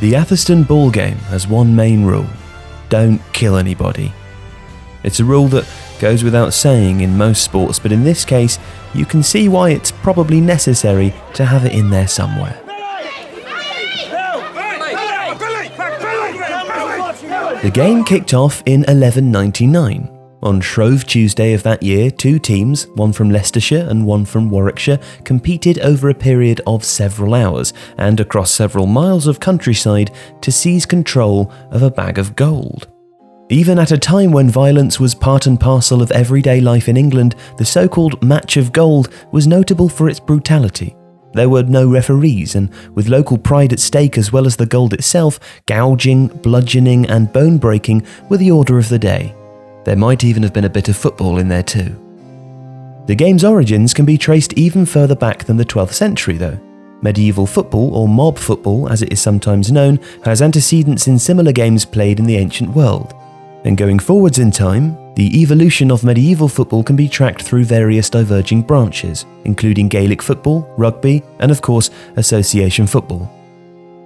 The Atherstone Ball Game has one main rule: don't kill anybody. It's a rule that goes without saying in most sports, but in this case, you can see why it's probably necessary to have it in there somewhere. The game kicked off in 1199. On Shrove Tuesday of that year, two teams, one from Leicestershire and one from Warwickshire, competed over a period of several hours and across several miles of countryside to seize control of a bag of gold. Even at a time when violence was part and parcel of everyday life in England, the so-called Match of Gold was notable for its brutality. There were no referees, and with local pride at stake as well as the gold itself, gouging, bludgeoning and bone-breaking were the order of the day. There might even have been a bit of football in there too. The game's origins can be traced even further back than the 12th century though. Medieval football, or mob football as it is sometimes known, has antecedents in similar games played in the ancient world. And going forwards in time, the evolution of medieval football can be tracked through various diverging branches, including Gaelic football, rugby, and of course, association football.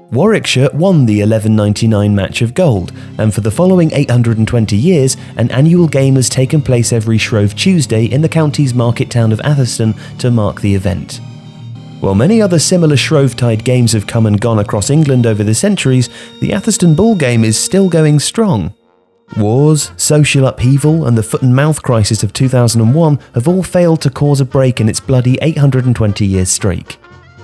Warwickshire won the 1199 Match of Gold, and for the following 820 years, an annual game has taken place every Shrove Tuesday in the county's market town of Atherstone to mark the event. While many other similar Shrovetide games have come and gone across England over the centuries, the Atherstone Ball Game is still going strong. Wars, social upheaval, and the foot and mouth crisis of 2001 have all failed to cause a break in its bloody 820-year streak.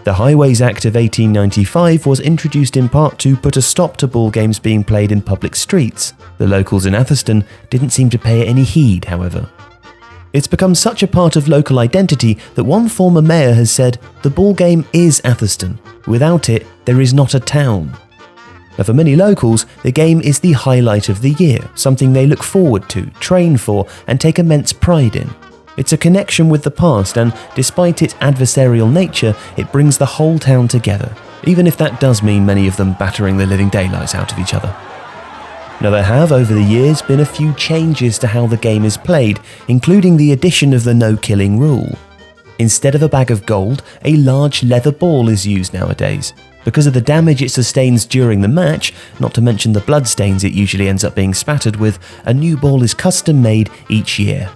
The Highways Act of 1895 was introduced in part to put a stop to ball games being played in public streets. The locals in Atherstone didn't seem to pay it any heed, however. It's become such a part of local identity that one former mayor has said, "The ball game is Atherstone. Without it, there is not a town." Now for many locals, the game is the highlight of the year, something they look forward to, train for, and take immense pride in. It's a connection with the past, and despite its adversarial nature, it brings the whole town together, even if that does mean many of them battering the living daylights out of each other. Now there have, over the years, been a few changes to how the game is played, including the addition of the no-killing rule. Instead of a bag of gold, a large leather ball is used nowadays. Because of the damage it sustains during the match, not to mention the bloodstains it usually ends up being spattered with, a new ball is custom made each year.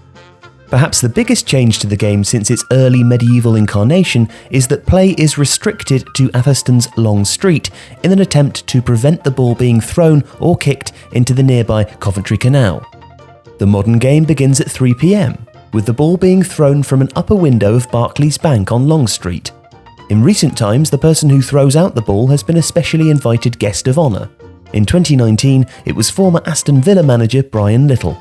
Perhaps the biggest change to the game since its early medieval incarnation is that play is restricted to Atherstone's Long Street in an attempt to prevent the ball being thrown or kicked into the nearby Coventry Canal. The modern game begins at 3 p.m, with the ball being thrown from an upper window of Barclays Bank on Long Street. In recent times, the person who throws out the ball has been a specially invited guest of honour. In 2019, it was former Aston Villa manager Brian Little.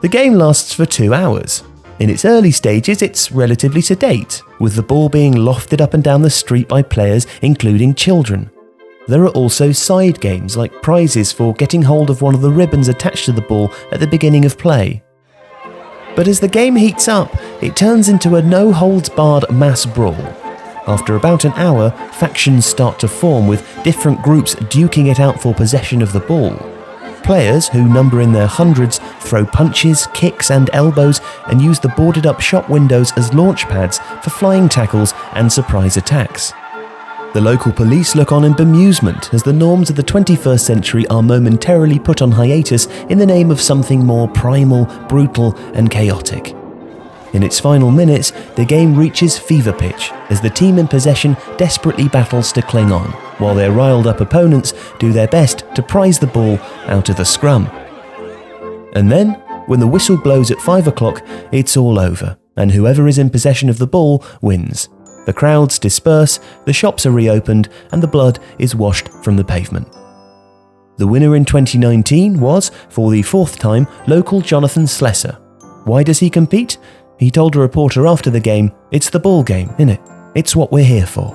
The game lasts for 2 hours. In its early stages, it's relatively sedate, with the ball being lofted up and down the street by players, including children. There are also side games like prizes for getting hold of one of the ribbons attached to the ball at the beginning of play. But as the game heats up, it turns into a no-holds-barred mass brawl. After about an hour, factions start to form, with different groups duking it out for possession of the ball. Players, who number in their hundreds, throw punches, kicks and elbows and use the boarded-up shop windows as launch pads for flying tackles and surprise attacks. The local police look on in bemusement as the norms of the 21st century are momentarily put on hiatus in the name of something more primal, brutal and chaotic. In its final minutes, the game reaches fever pitch as the team in possession desperately battles to cling on, while their riled-up opponents do their best to prize the ball out of the scrum. And then, when the whistle blows at 5 o'clock, it's all over, and whoever is in possession of the ball wins. The crowds disperse, the shops are reopened, and the blood is washed from the pavement. The winner in 2019 was, for the 4th time, local Jonathan Slesser. Why does he compete? He told a reporter after the game, "It's the ball game, innit? It's what we're here for."